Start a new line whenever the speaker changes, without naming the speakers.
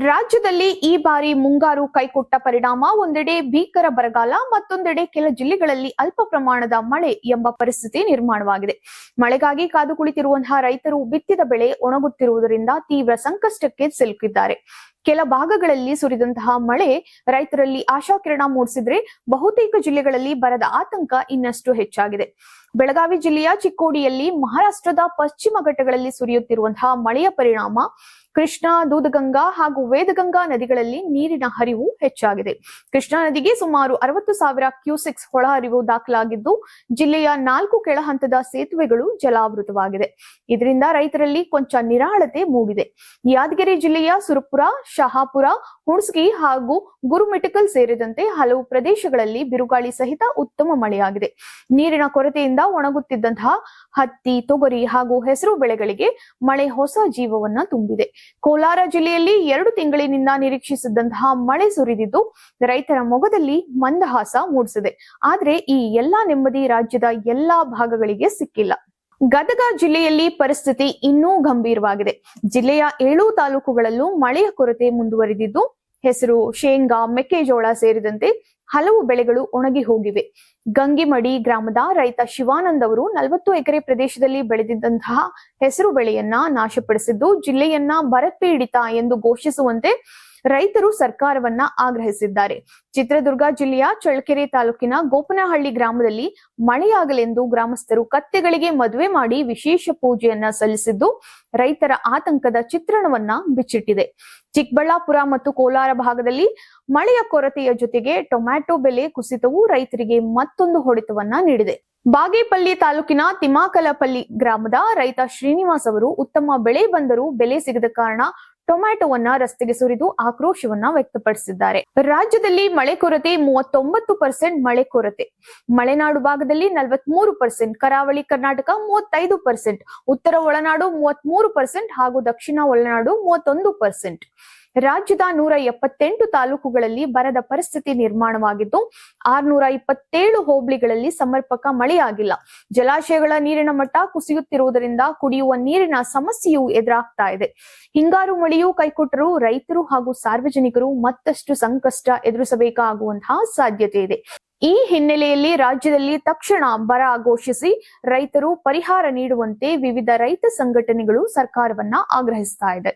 ರಾಜ್ಯದಲ್ಲಿ ಈ ಬಾರಿ ಮುಂಗಾರು ಕೈಕೊಟ್ಟ ಪರಿಣಾಮ ಒಂದೆಡೆ ಭೀಕರ ಬರಗಾಲ, ಮತ್ತೊಂದೆಡೆ ಕೆಲ ಜಿಲ್ಲೆಗಳಲ್ಲಿ ಅಲ್ಪ ಪ್ರಮಾಣದ ಮಳೆ ಎಂಬ ಪರಿಸ್ಥಿತಿ ನಿರ್ಮಾಣವಾಗಿದೆ. ಮಳೆಗಾಗಿ ಕಾದು ಕುಳಿತಿರುವಂತಹ ರೈತರು ಬಿತ್ತಿದ ಬೆಳೆ ಒಣಗುತ್ತಿರುವುದರಿಂದ ತೀವ್ರ ಸಂಕಷ್ಟಕ್ಕೆ ಸಿಲುಕಿದ್ದಾರೆ. ಕೆಲ ಭಾಗಗಳಲ್ಲಿ ಸುರಿದಂತಹ ಮಳೆ ರೈತರಲ್ಲಿ ಆಶಾಕಿರಣ ಮೂಡಿಸಿದ್ರೆ, ಬಹುತೇಕ ಜಿಲ್ಲೆಗಳಲ್ಲಿ ಬರದ ಆತಂಕ ಇನ್ನಷ್ಟು ಹೆಚ್ಚಾಗಿದೆ. ಬೆಳಗಾವಿ ಜಿಲ್ಲೆಯ ಚಿಕ್ಕೋಡಿಯಲ್ಲಿ ಮಹಾರಾಷ್ಟ್ರದ ಪಶ್ಚಿಮ ಘಟ್ಟಗಳಲ್ಲಿ ಸುರಿಯುತ್ತಿರುವಂತಹ ಮಳೆಯ ಪರಿಣಾಮ ಕೃಷ್ಣಾ, ದೂದಗಂಗಾ ಹಾಗೂ ವೇದಗಂಗಾ ನದಿಗಳಲ್ಲಿ ನೀರಿನ ಹರಿವು ಹೆಚ್ಚಾಗಿದೆ. ಕೃಷ್ಣಾ ನದಿಗೆ ಸುಮಾರು 60,000 ಕ್ಯೂಸೆಕ್ಸ್ ಒಳಹರಿವು ದಾಖಲಾಗಿದ್ದು, ಜಿಲ್ಲೆಯ 4 ಕೆಳಹಂತದ ಸೇತುವೆಗಳು ಜಲಾವೃತವಾಗಿದೆ. ಇದರಿಂದ ರೈತರಲ್ಲಿ ಕೊಂಚ ನಿರಾಳತೆ ಮೂಡಿದೆ. ಯಾದಗಿರಿ ಜಿಲ್ಲೆಯ ಸುರಪುರ, ಶಹಾಪುರ, ಹುಣಸಗಿ ಹಾಗೂ ಗುರುಮಿಠಕಲ್ ಸೇರಿದಂತೆ ಹಲವು ಪ್ರದೇಶಗಳಲ್ಲಿ ಬಿರುಗಾಳಿ ಸಹಿತ ಉತ್ತಮ ಮಳೆಯಾಗಿದೆ. ನೀರಿನ ಕೊರತೆಯಿಂದ ಒಣಗುತ್ತಿದ್ದಂತಹ ಹತ್ತಿ, ತೊಗರಿ ಹಾಗೂ ಹೆಸರು ಬೆಳೆಗಳಿಗೆ ಮಳೆ ಹೊಸ ಜೀವವನ್ನ ತುಂಬಿದೆ. ಕೋಲಾರ ಜಿಲ್ಲೆಯಲ್ಲಿ 2 ತಿಂಗಳಿನಿಂದ ನಿರೀಕ್ಷಿಸಿದಂತಹ ಮಳೆ ಸುರಿದಿದ್ದು, ರೈತರ ಮೊಗದಲ್ಲಿ ಮಂದಹಾಸ ಮೂಡಿಸಿದೆ. ಆದ್ರೆ ಈ ಎಲ್ಲಾ ನೆಮ್ಮದಿ ರಾಜ್ಯದ ಎಲ್ಲಾ ಭಾಗಗಳಿಗೆ ಸಿಕ್ಕಿಲ್ಲ. ಗದಗ ಜಿಲ್ಲೆಯಲ್ಲಿ ಪರಿಸ್ಥಿತಿ ಇನ್ನೂ ಗಂಭೀರವಾಗಿದೆ. ಜಿಲ್ಲೆಯ 7 ತಾಲೂಕುಗಳಲ್ಲೂ ಮಳೆಯ ಕೊರತೆ ಮುಂದುವರಿದಿದ್ದು, ಹೆಸರು, ಶೇಂಗಾ, ಮೆಕ್ಕೆಜೋಳ ಸೇರಿದಂತೆ ಹಲವು ಬೆಳೆಗಳು ಒಣಗಿ ಹೋಗಿವೆ. ಗಂಗಿಮಡಿ ಗ್ರಾಮದ ರೈತ ಶಿವಾನಂದ್ ಅವರು 40 ಎಕರೆ ಪ್ರದೇಶದಲ್ಲಿ ಬೆಳೆದಿದ್ದಂತಹ ಹೆಸರು ಬೆಳೆಯನ್ನ ನಾಶಪಡಿಸಿದ್ದು, ಜಿಲ್ಲೆಯನ್ನ ಬರಪೀಡಿತ ಎಂದು ಘೋಷಿಸುವಂತೆ ರೈತರು ಸರ್ಕಾರವನ್ನ ಆಗ್ರಹಿಸಿದ್ದಾರೆ. ಚಿತ್ರದುರ್ಗ ಜಿಲ್ಲೆಯ ಚಳ್ಳಕೆರೆ ತಾಲೂಕಿನ ಗೋಪನಹಳ್ಳಿ ಗ್ರಾಮದಲ್ಲಿ ಮಳೆಯಾಗಲೆಂದು ಗ್ರಾಮಸ್ಥರು ಕತ್ತೆಗಳಿಗೆ ಮದುವೆ ಮಾಡಿ ವಿಶೇಷ ಪೂಜೆಯನ್ನ ಸಲ್ಲಿಸಿದ್ದು, ರೈತರ ಆತಂಕದ ಚಿತ್ರಣವನ್ನ ಬಿಚ್ಚಿಟ್ಟಿದೆ. ಚಿಕ್ಕಬಳ್ಳಾಪುರ ಮತ್ತು ಕೋಲಾರ ಭಾಗದಲ್ಲಿ ಮಳೆಯ ಕೊರತೆಯ ಜೊತೆಗೆ ಟೊಮ್ಯಾಟೊ ಬೆಲೆ ಕುಸಿತವು ರೈತರಿಗೆ ಮತ್ತೊಂದು ಹೊಡೆತವನ್ನ ನೀಡಿದೆ. ಬಾಗೇಪಲ್ಲಿ ತಾಲೂಕಿನ ತಿಮಾಕಲಪಲ್ಲಿ ಗ್ರಾಮದ ರೈತ ಶ್ರೀನಿವಾಸ್ ಅವರು ಉತ್ತಮ ಬೆಳೆ ಬಂದರೂ ಬೆಲೆ ಸಿಗದ ಕಾರಣ ಟೊಮ್ಯಾಟೊವನ್ನ ರಸ್ತೆಗೆ ಸುರಿದು ಆಕ್ರೋಶವನ್ನ ವ್ಯಕ್ತಪಡಿಸಿದ್ದಾರೆ. ರಾಜ್ಯದಲ್ಲಿ ಮಳೆ ಕೊರತೆ 39% ಮಳೆ ಕೊರತೆ. ಮಲೆನಾಡು ಭಾಗದಲ್ಲಿ 43%, ಕರಾವಳಿ ಕರ್ನಾಟಕ 35%, ಉತ್ತರ ಒಳನಾಡು 33% ಹಾಗೂ ದಕ್ಷಿಣ ಒಳನಾಡು 31%. ರಾಜ್ಯದ 178 ತಾಲೂಕುಗಳಲ್ಲಿ ಬರದ ಪರಿಸ್ಥಿತಿ ನಿರ್ಮಾಣವಾಗಿದ್ದು, 627 ಹೋಬಳಿಗಳಲ್ಲಿ ಸಮರ್ಪಕ ಮಳೆಯಾಗಿಲ್ಲ. ಜಲಾಶಯಗಳ ನೀರಿನ ಮಟ್ಟ ಕುಸಿಯುತ್ತಿರುವುದರಿಂದ ಕುಡಿಯುವ ನೀರಿನ ಸಮಸ್ಯೆಯೂ ಎದುರಾಗ್ತಾ ಇದೆ. ಹಿಂಗಾರು ಮಳೆಯೂ ಕೈಕೊಟ್ಟರೂ ರೈತರು ಹಾಗೂ ಸಾರ್ವಜನಿಕರು ಮತ್ತಷ್ಟು ಸಂಕಷ್ಟ ಎದುರಿಸಬೇಕಾಗುವಂತಹ ಸಾಧ್ಯತೆ ಇದೆ. ಈ ಹಿನ್ನೆಲೆಯಲ್ಲಿ ರಾಜ್ಯದಲ್ಲಿ ತಕ್ಷಣ ಬರ ಘೋಷಿಸಿ ರೈತರು ಪರಿಹಾರ ನೀಡುವಂತೆ ವಿವಿಧ ರೈತ ಸಂಘಟನೆಗಳು ಸರ್ಕಾರವನ್ನ ಆಗ್ರಹಿಸ್ತಾ ಇದೆ.